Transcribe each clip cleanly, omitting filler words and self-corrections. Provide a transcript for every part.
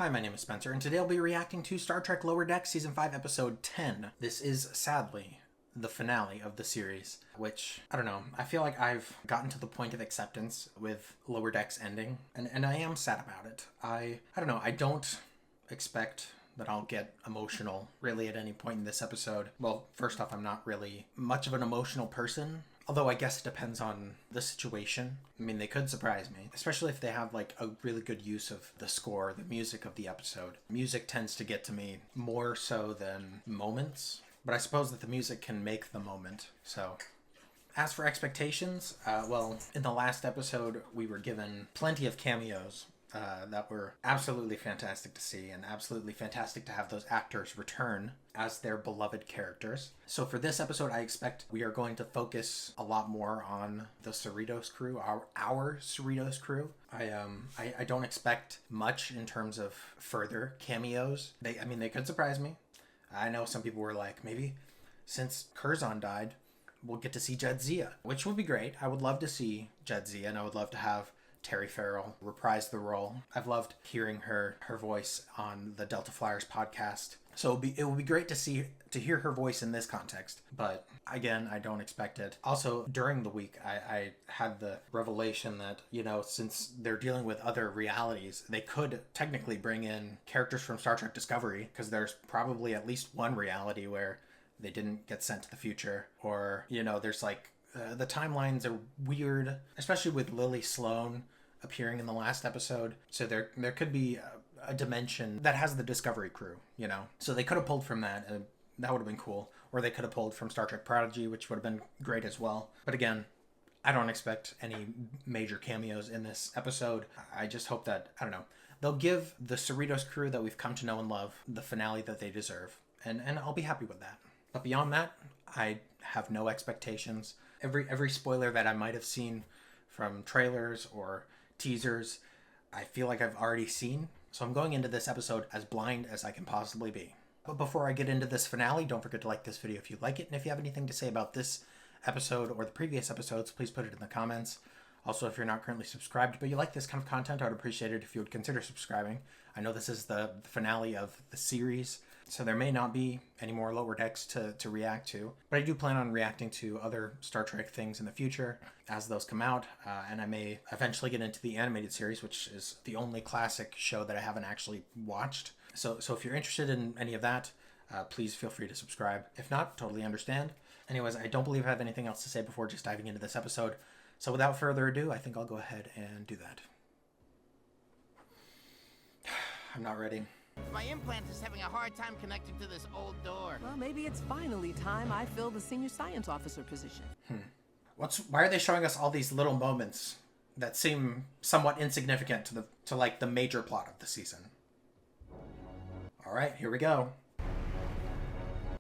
Hi, my name is Spencer, and today I'll be reacting to Star Trek Lower Decks Season 5, Episode 10. This is, sadly, the finale of the series, which, I don't know, I feel like I've gotten to the point of acceptance with Lower Decks ending, and I am sad about it. I don't know, I don't expect that I'll get emotional, really, at any point in this episode. Well, first off, I'm not really much of an emotional person. Although I guess it depends on the situation. I mean, they could surprise me, especially if they have like a really good use of the score, the music of the episode. Music tends to get to me more so than moments, but I suppose that the music can make the moment. So as for expectations, well, in the last episode, we were given plenty of cameos that were absolutely fantastic to see, and absolutely fantastic to have those actors return as their beloved characters. So for this episode, I expect we are going to focus a lot more on the Cerritos crew, our Cerritos crew. I don't expect much in terms of further cameos. They could surprise me. I know some people were like, maybe since Curzon died, we'll get to see Jadzia, which would be great. I would love to see Jadzia, and I would love to have Terry Farrell reprise the role. I've loved hearing her voice on the Delta Flyers podcast. So it would be great to hear her voice in this context. But again, I don't expect it. Also, during the week, I had the revelation that, since they're dealing with other realities, they could technically bring in characters from Star Trek Discovery, because there's probably at least one reality where they didn't get sent to the future. Or, there's like the timelines are weird, especially with Lily Sloan appearing in the last episode. So there could be a dimension that has the Discovery crew, So they could have pulled from that, and that would have been cool. Or they could have pulled from Star Trek Prodigy, which would have been great as well. But again, I don't expect any major cameos in this episode. I just hope that, they'll give the Cerritos crew that we've come to know and love the finale that they deserve. And I'll be happy with that. But beyond that, I have no expectations. Every spoiler that I might have seen from trailers or teasers, I feel like I've already seen. So I'm going into this episode as blind as I can possibly be. But before I get into this finale, don't forget to like this video if you like it. And if you have anything to say about this episode or the previous episodes, please put it in the comments. Also, if you're not currently subscribed, but you like this kind of content, I would appreciate it if you would consider subscribing. I know this is the finale of the series, so there may not be any more Lower Decks to react to, but I do plan on reacting to other Star Trek things in the future as those come out, and I may eventually get into the animated series, which is the only classic show that I haven't actually watched. So if you're interested in any of that, please feel free to subscribe. If not, totally understand. Anyways, I don't believe I have anything else to say before just diving into this episode. So without further ado, I think I'll go ahead and do that. I'm not ready. My implant is having a hard time connecting to this old door. Well, maybe it's finally time I fill the senior science officer position. Why are they showing us all these little moments that seem somewhat insignificant to like the major plot of the season? All right, here we go.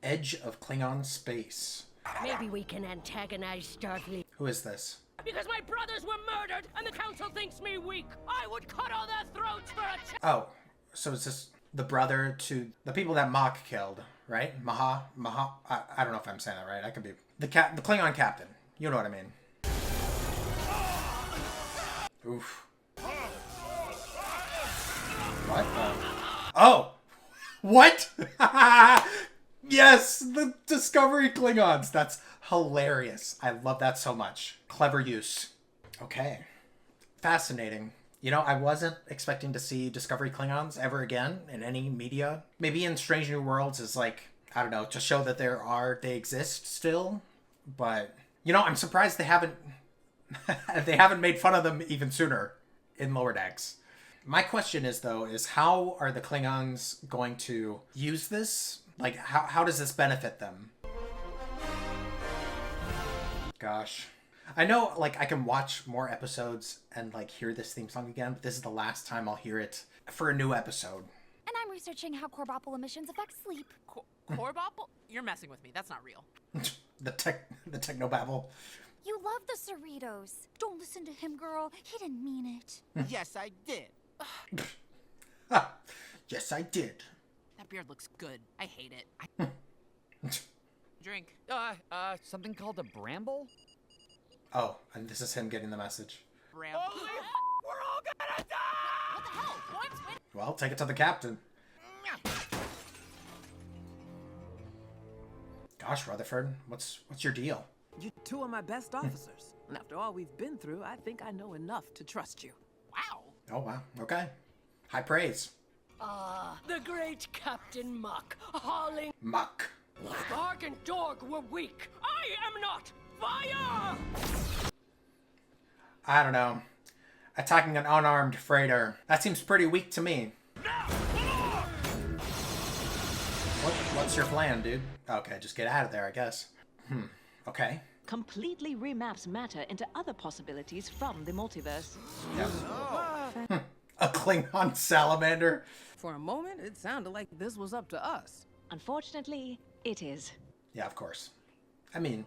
Edge of Klingon space. Maybe we can antagonize Starfleet. Who is this? Because my brothers were murdered and the council thinks me weak. I would cut all their throats for a Oh, so is this the brother to the people that Mach killed, right? Maha? I don't know if I'm saying that right. I could be. The Klingon captain. You know what I mean. Oof. What? Oh! What? Yes! The Discovery Klingons! That's hilarious. I love that so much. Clever use. Okay. Fascinating. I wasn't expecting to see Discovery Klingons ever again in any media. Maybe in Strange New Worlds is like, I don't know, to show that they exist still. But, I'm surprised they haven't made fun of them even sooner in Lower Decks. My question is, though, how are the Klingons going to use this? Like, how does this benefit them? Gosh. I know, I can watch more episodes and, hear this theme song again, but this is the last time I'll hear it for a new episode. And I'm researching how Corbopple emissions affect sleep. Corbopple? You're messing with me. That's not real. the technobabble. You love the Cerritos. Don't listen to him, girl. He didn't mean it. Yes, I did. Yes, I did. That beard looks good. I hate it. Drink. Something called a bramble? Oh, and this is him getting the message. Bramble. We're all gonna die! What the hell? What? Well, take it to the captain. Gosh, Rutherford, what's your deal? You're two of my best officers. And after all we've been through, I think I know enough to trust you. Wow. Oh, wow. Okay. High praise. The great Captain Muck, hauling Muck. Spark and Dorg were weak. I am not. Fire! I don't know. Attacking an unarmed freighter. That seems pretty weak to me. What's your plan, dude? Okay, just get out of there, I guess. Okay. Completely remaps matter into other possibilities from the multiverse. A Klingon salamander. For a moment, it sounded like this was up to us. Unfortunately, it is. Yeah, of course. I mean,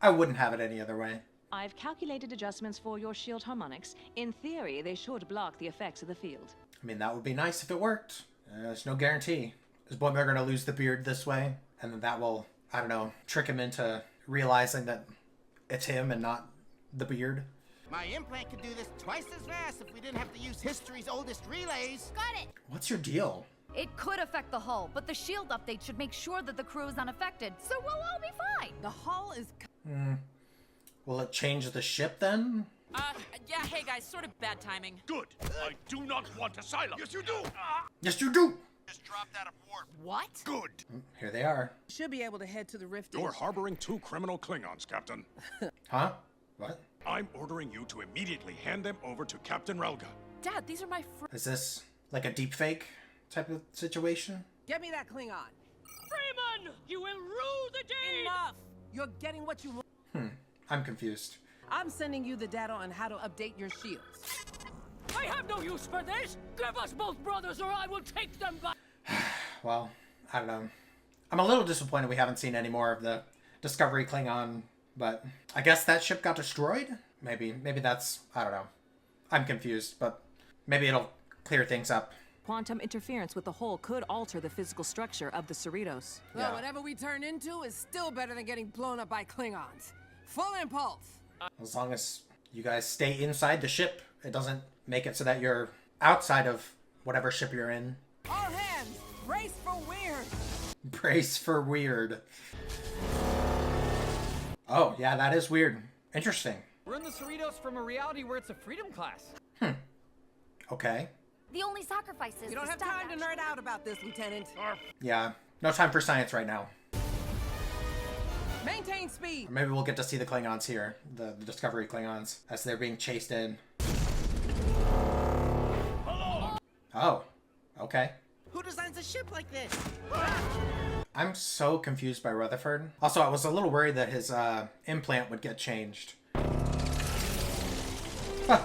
I wouldn't have it any other way. I've calculated adjustments for your shield harmonics. In theory, they should block the effects of the field. I mean, that would be nice if it worked. There's no guarantee. Is Boimler going to lose the beard this way? And then that will, I don't know, trick him into realizing that it's him and not the beard? My implant could do this twice as fast if we didn't have to use history's oldest relays. Got it. What's your deal? It could affect the hull, but the shield update should make sure that the crew is unaffected, so we'll all be fine. The hull is... Will it change the ship then? Yeah, hey guys, sort of bad timing. Good. I do not want asylum. Yes, you do. Yes, you do! Just dropped out of warp. What? Good. Here they are. Should be able to head to the rift. You're harboring 2 criminal Klingons, Captain. Huh? What? I'm ordering you to immediately hand them over to Captain Relga. Dad, these are my Is this like a deepfake type of situation? Get me that Klingon. Freeman, you will rue the deed! Enough! You're getting what you want. I'm confused. I'm sending you the data on how to update your shields. I have no use for this! Give us both brothers or I will take them back! Well, I don't know. I'm a little disappointed we haven't seen any more of the Discovery Klingon, but I guess that ship got destroyed? Maybe that's, I don't know. I'm confused, but maybe it'll clear things up. Quantum interference with the hull could alter the physical structure of the Cerritos. Yeah. Well, whatever we turn into is still better than getting blown up by Klingons. Full impulse. As long as you guys stay inside the ship, it doesn't make it so that you're outside of whatever ship you're in. All hands, brace for weird. Brace for weird. Oh, yeah, that is weird. Interesting. We're in the Cerritos from a reality where it's a freedom class. Okay. The only sacrifice is You don't the have staff time to action. nerd out about this, Lieutenant. Yeah, no time for science right now. Maintain speed. Or maybe we'll get to see the Klingons here, the Discovery Klingons, as they're being chased in. Oh, okay. Who designs a ship like this? I'm so confused by Rutherford. Also, I was a little worried that his implant would get changed. Huh.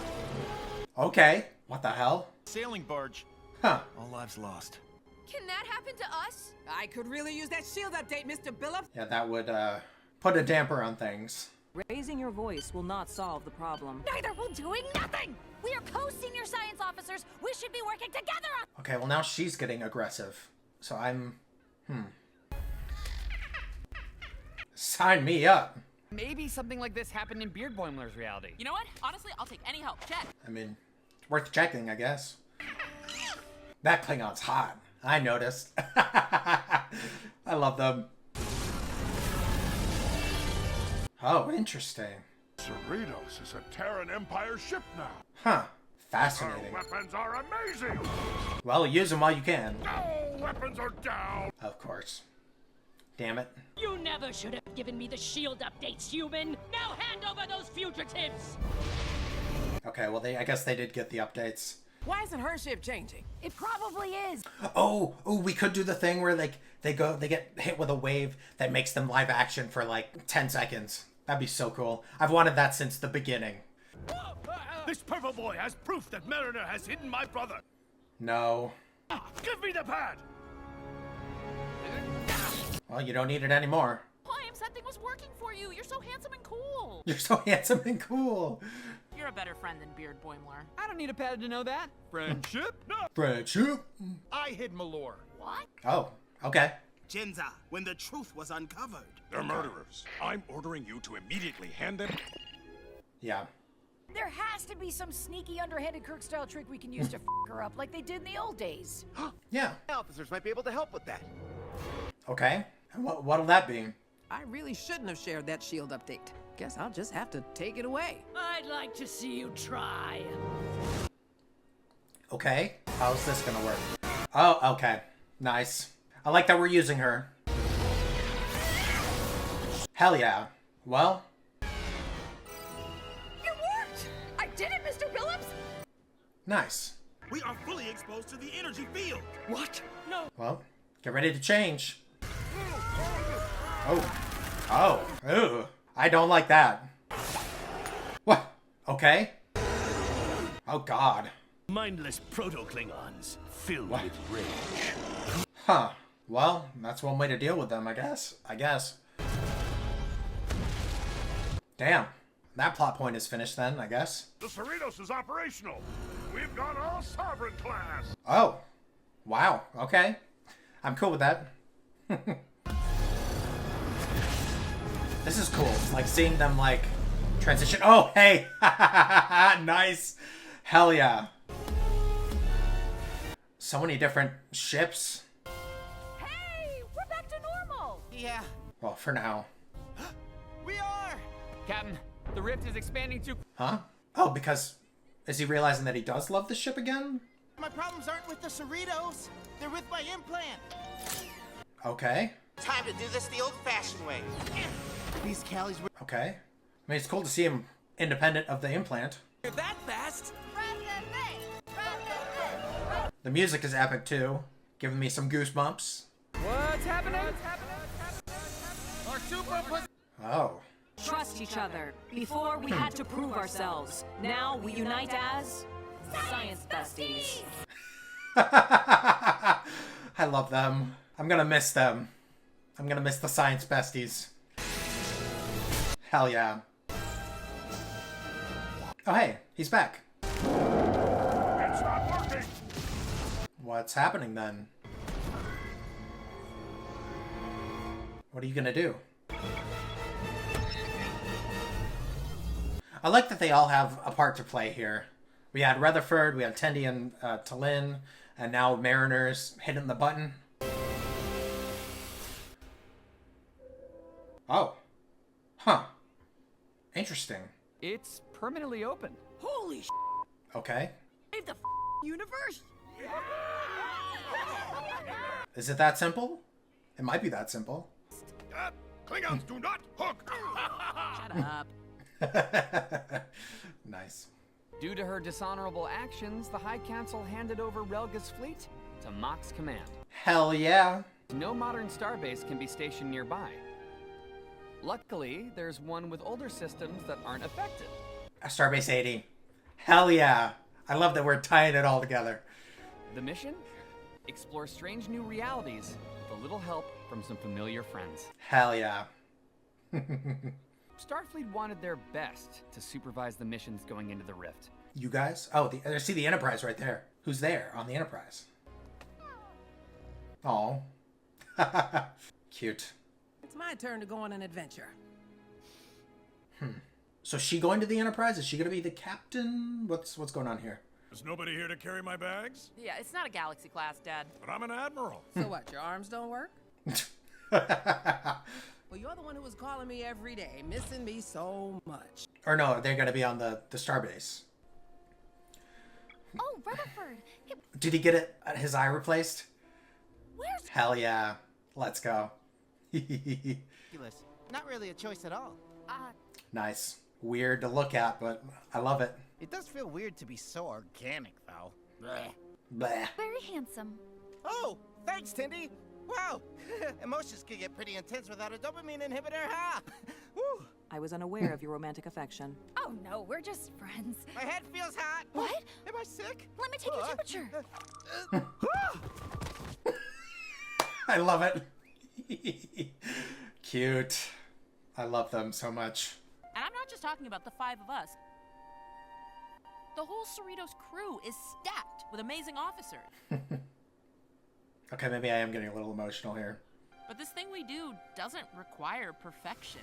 Okay, what the hell? Sailing barge. Huh. All lives lost. Can that happen to us? I could really use that shield update, Mr. Billups. Yeah, that would put a damper on things. Raising your voice will not solve the problem. Neither will doing nothing! We are co-senior science officers. We should be working together on... Okay, well now she's getting aggressive. So I'm... Sign me up. Maybe something like this happened in Beard Boimler's reality. You know what? Honestly, I'll take any help. Check. I mean, it's worth checking, I guess. That Klingon's hot. I noticed. I love them. Oh, interesting. Cerritos is a Terran Empire ship now. Huh. Our Fascinating. weapons are amazing. Well, use them while you can. No weapons are down. Of course. Damn it. You never should have given me the shield updates, human! Now hand over those fugitives! Okay, well, I guess they did get the updates. Why isn't her ship changing? It probably is. Oh, we could do the thing where they get hit with a wave that makes them live action for like 10 seconds. That'd be so cool. I've wanted that since the beginning. This purple boy has proof that Mariner has hidden my brother. No. Give me the pad. Well, you don't need it anymore. Pliam said thing was working for you. You're so handsome and cool. You're so handsome and cool. You're a better friend than Beard Boimler. I don't need a pad to know that. Friendship? Friendship. I hid Malor. What? Oh, okay. Jinza, when the truth was uncovered. They're murderers. I'm ordering you to immediately hand them. Yeah. There has to be some sneaky, underhanded Kirk-style trick we can use to f her up like they did in the old days. Yeah. Officers might be able to help with that. Okay. And what'll that be? I really shouldn't have shared that shield update. Guess I'll just have to take it away. I'd like to see you try. Okay. How's this gonna work? Oh, okay. Nice. I like that we're using her. Hell yeah. Well. It worked! I did it, Mr. Phillips! Nice. We are fully exposed to the energy field. What? No. Well, get ready to change. Oh. Oh. Ew. I don't like that. What? Okay. Oh, God. Mindless proto-Klingons filled with rage. Huh. Well, that's one way to deal with them, I guess. Damn. That plot point is finished then, I guess. The Cerritos is operational. We've got all Sovereign class. Oh. Wow. Okay. I'm cool with that. This is cool. Like, seeing them, like, transition. Oh, hey! Nice. Hell yeah. So many different ships. Hey, we're back to normal! Yeah, Well, for now. we are. Captain, the rift is expanding too. Huh? Oh, because... Is he realizing that he does love the ship again? My problems aren't with the Cerritos. They're with my implant. Okay. Time to do this the old-fashioned way. These Callies were... Okay. I mean, it's cool to see him independent of the implant. You're that fast? The music is epic, too. Giving me some goosebumps. What's happening? Our super... Oh. Trust each other. Before, we had to prove ourselves. Now, we unite as... Science Besties. I love them. I'm gonna miss them. I'm gonna miss the Science Besties. Hell yeah. Oh, hey. He's back. It's not working. What's happening then? What are you gonna do? I like that they all have a part to play here. We had Rutherford, we had Tendi and Talin, and now Mariner's hitting the button. Oh. Huh. Interesting. It's permanently open. Holy sh! Okay. Save the universe! Is it that simple? It might be that simple. Klingons do not hook. Shut up. Nice. Due to her dishonorable actions, the High Council handed over Relga's fleet to Mock's command. Hell yeah. No modern starbase can be stationed nearby. Luckily, there's one with older systems that aren't affected. A Starbase 80. Hell yeah. I love that we're tying it all together. The mission? Explore strange new realities with a little help from some familiar friends. Hell yeah. Starfleet wanted their best to supervise the missions going into the Rift. You guys? Oh, I see the Enterprise right there. Who's there on the Enterprise? Oh. Cute. It's my turn to go on an adventure. So she going to the Enterprise? Is she going to be the captain? What's going on here? There's nobody here to carry my bags, Yeah, it's not a galaxy class, Dad. but I'm an admiral. So what, your arms don't work? Well, you're the one who was calling me every day, missing me so much. Or no, they're going to be on the Starbase. Oh, Rutherford! Hey, Did he get his eye replaced? where's... Hell yeah. Let's go. Not really a choice at all. Nice. Weird to look at, but I love it. It does feel weird to be so organic, though. Blech. Bleh. Very handsome. Oh, thanks, Tindy. Wow, emotions can get pretty intense without a dopamine inhibitor, huh? Woo. I was unaware of your romantic affection. Oh no, we're just friends. My head feels hot. What? Am I sick? Let me take your temperature. I love it. Cute. I love them so much. And I'm not just talking about the 5 of us. The whole Cerritos crew is stacked with amazing officers. Okay, maybe I am getting a little emotional here. But this thing we do doesn't require perfection.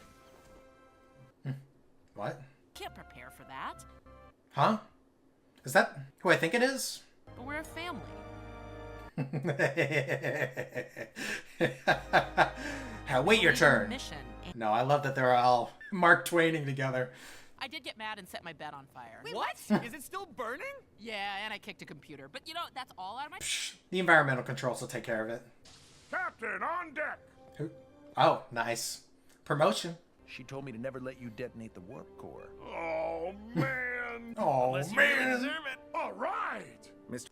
What? Can't prepare for that. Huh? Is that who I think it is? But we're a family. Wait your turn. Mission. No, I love that they're all Mark Twaining together. I did get mad and set my bed on fire. What? Is it still burning? Yeah, and I kicked a computer. But you know, that's all out of my... The environmental controls will take care of it. Captain, on deck! Oh, nice. Promotion. She told me to never let you detonate the warp core. Oh, man! Oh, Unless you man. really deserve it. All right! Mr.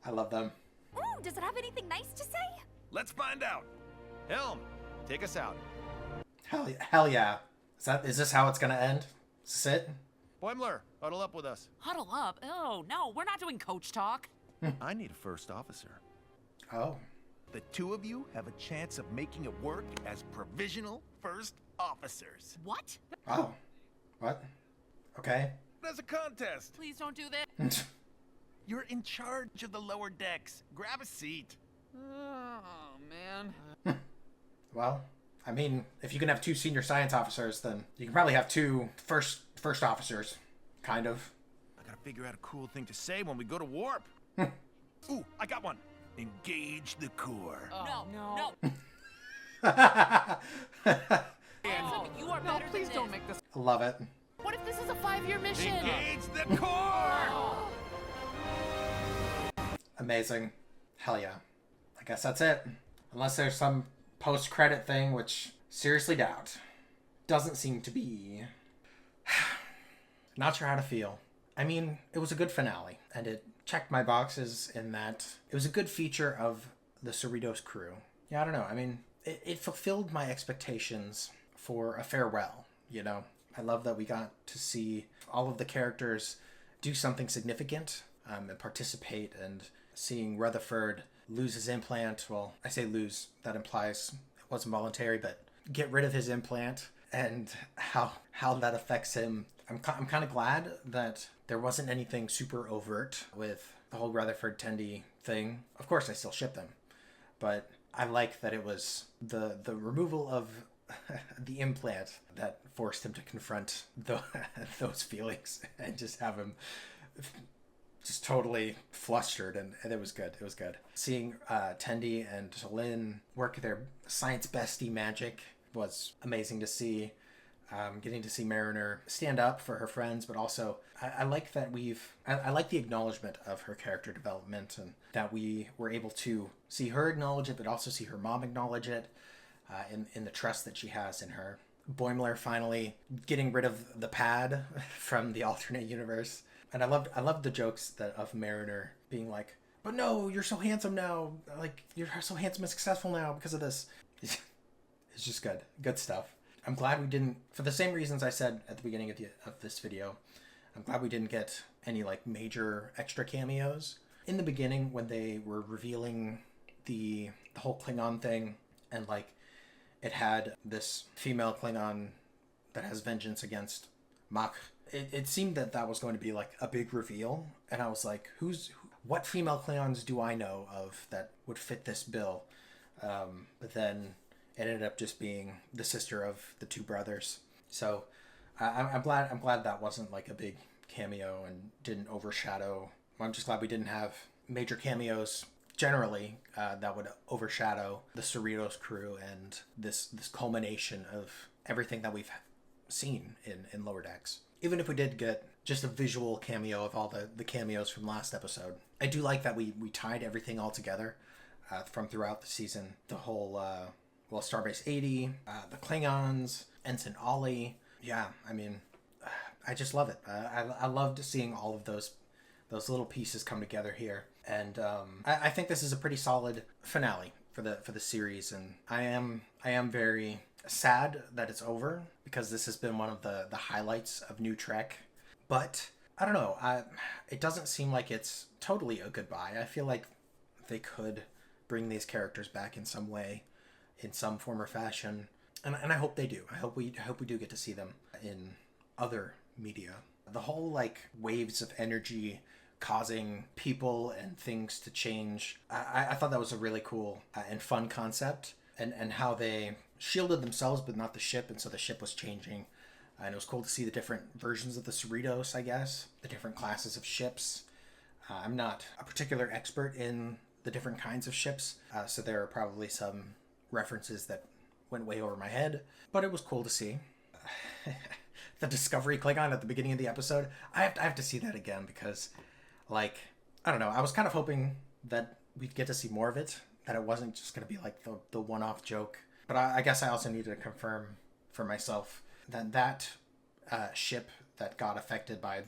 I love them. Ooh, does it have anything nice to say? Let's find out. Helm, take us out. Hell yeah. Is this how it's gonna end? Is this it? Boimler, huddle up with us. Huddle up? Oh, no, we're not doing coach talk. I need a first officer. Oh. The two of you have a chance of making it work as provisional first officers. What? Oh. What? Okay. As a contest. Please don't do that. You're in charge of the lower decks. Grab a seat. Oh, man. Well, I mean, if you can have two senior science officers, then you can probably have two first officers. Kind of. I gotta figure out a cool thing to say when we go to warp. Ooh, I got one. Engage the core. Oh, no. You are better Please than don't this. make this. Love it. What if this is a 5-year mission? Engage the core! Amazing. Hell yeah. I guess that's it. Unless there's some post-credit thing, which seriously doubt. Doesn't seem to be. Not sure how to feel. I mean, it was a good finale, and it checked my boxes in that it was a good feature of the Cerritos crew. Yeah, I don't know. I mean, it fulfilled my expectations for a farewell, you know? I love that we got to see all of the characters do something significant and participate, and seeing Rutherford lose his implant. Well, I say lose, that implies it wasn't voluntary, but get rid of his implant and how that affects him. I'm kind of glad that there wasn't anything super overt with the whole Rutherford Tendi thing. Of course, I still ship them, but I like that it was the removal of the implant that forced him to confront those feelings and just have him just totally flustered, and it was good. It was good. Seeing Tendi and Lynn work their science bestie magic was amazing to see. Getting to see Mariner stand up for her friends, but also I like that I like the acknowledgement of her character development, and that we were able to see her acknowledge it, but also see her mom acknowledge it in the trust that she has in her. Boimler finally getting rid of the pad from the alternate universe. And I loved the jokes of Mariner being like, but no, you're so handsome now. Like, you're so handsome and successful now because of this. It's just good. Good stuff. I'm glad we didn't, for the same reasons I said at the beginning of this video, I'm glad we didn't get any, like, major extra cameos. In the beginning, when they were revealing the whole Klingon thing, and, like, it had this female Klingon that has vengeance against Mach. It seemed that was going to be like a big reveal, and I was like, what female Klingons do I know of that would fit this bill? But then it ended up just being the sister of the two brothers. So I'm glad that wasn't like a big cameo and didn't overshadow. I'm just glad we didn't have major cameos generally that would overshadow the Cerritos crew and this culmination of everything that we've seen in Lower Decks. Even if we did get just a visual cameo of all the cameos from last episode, I do like that we tied everything all together from throughout the season. The whole, Starbase 80, the Klingons, Ensign Ollie. Yeah, I mean, I just love it. I loved seeing all of those little pieces come together here. And I think this is a pretty solid finale for the series, and I am very sad that it's over, because this has been one of the highlights of New Trek. But I don't know, it doesn't seem like it's totally a goodbye. I feel like they could bring these characters back in some way, in some form or fashion, and I hope they do. I hope we do get to see them in other media. The whole like waves of energy causing people and things to change, I thought that was a really cool and fun concept, and how they shielded themselves but not the ship, and so the ship was changing. And it was cool to see the different versions of the Cerritos, I guess, the different classes of ships. I'm not a particular expert in the different kinds of ships, so there are probably some references that went way over my head, but it was cool to see. The Discovery Klingon at the beginning of the episode, I have to see that again because, like, I don't know, I was kind of hoping that we'd get to see more of it, that it wasn't just going to be like the one-off joke. But I guess I also need to confirm for myself that ship that got affected by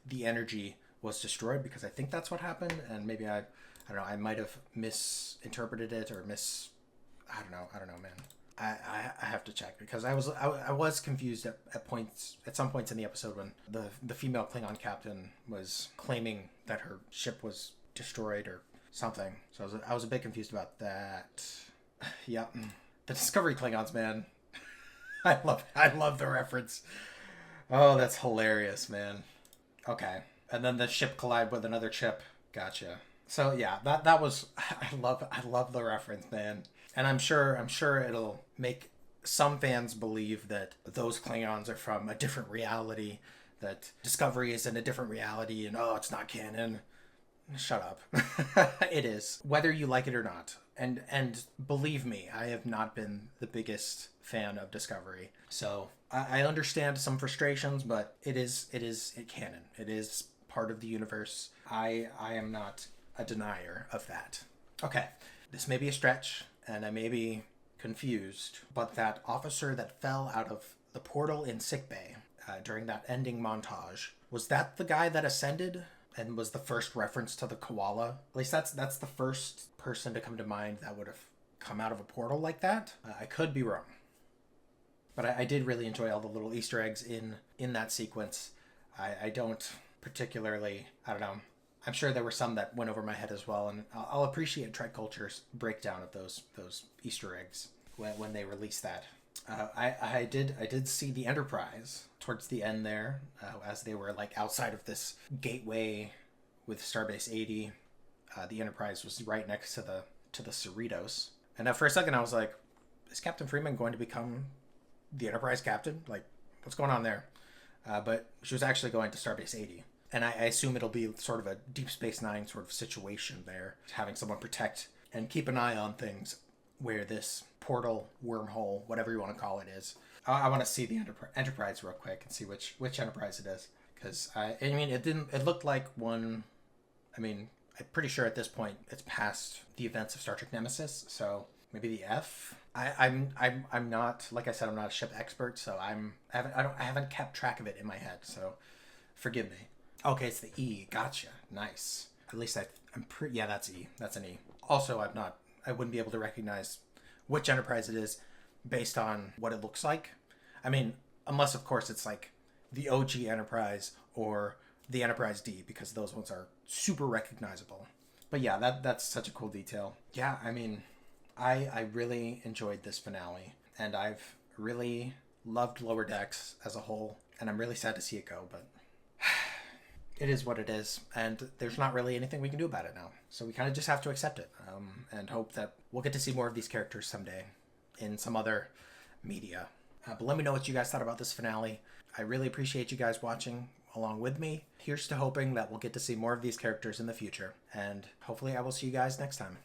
the energy was destroyed, because I think that's what happened, and maybe I don't know, I might have misinterpreted it or I don't know, man. I have to check, because I was confused at some points in the episode when the female Klingon captain was claiming that her ship was destroyed or something. So I was a bit confused about that. Yeah, the Discovery Klingons, man. I love the reference. Oh, that's hilarious, man. Okay, and then the ship collide with another ship. Gotcha. So yeah, that was I love the reference, man. And I'm sure it'll make some fans believe that those Klingons are from a different reality, that Discovery is in a different reality, and oh, it's not canon. Shut up. It is, whether you like it or not. And believe me, I have not been the biggest fan of Discovery. So I understand some frustrations, but it is canon. It is part of the universe. I am not a denier of that. Okay, this may be a stretch, and I may be confused, but that officer that fell out of the portal in sickbay during that ending montage, was that the guy that ascended and was the first reference to the koala? At least that's the first person to come to mind that would have come out of a portal like that. I could be wrong. But I did really enjoy all the little Easter eggs in that sequence. I don't particularly, I don't know, I'm sure there were some that went over my head as well, and I'll appreciate Triculture's breakdown of those Easter eggs when they release that. I did see the Enterprise towards the end there, as they were like outside of this gateway with Starbase 80. The Enterprise was right next to the Cerritos, and for a second I was like, is Captain Freeman going to become the Enterprise captain? Like, what's going on there? But she was actually going to Starbase 80. And I assume it'll be sort of a Deep Space Nine sort of situation there, having someone protect and keep an eye on things where this portal, wormhole, whatever you want to call it is. I want to see the Enterprise real quick and see which Enterprise it is. Because, it looked like one, I'm pretty sure at this point it's past the events of Star Trek Nemesis, so maybe the F? I'm not, like I said, I'm not a ship expert, so I haven't kept track of it in my head, so forgive me. Okay, it's the E. Gotcha. Nice. At least I'm pretty... Yeah, that's E. That's an E. Also, I wouldn't be able to recognize which Enterprise it is based on what it looks like. Unless, of course, it's like the OG Enterprise or the Enterprise D, because those ones are super recognizable. But yeah, that's such a cool detail. Yeah, I really enjoyed this finale, and I've really loved Lower Decks as a whole, and I'm really sad to see it go, but... It is what it is, and there's not really anything we can do about it now. So we kind of just have to accept it, and hope that we'll get to see more of these characters someday in some other media. But let me know what you guys thought about this finale. I really appreciate you guys watching along with me. Here's to hoping that we'll get to see more of these characters in the future, and hopefully I will see you guys next time.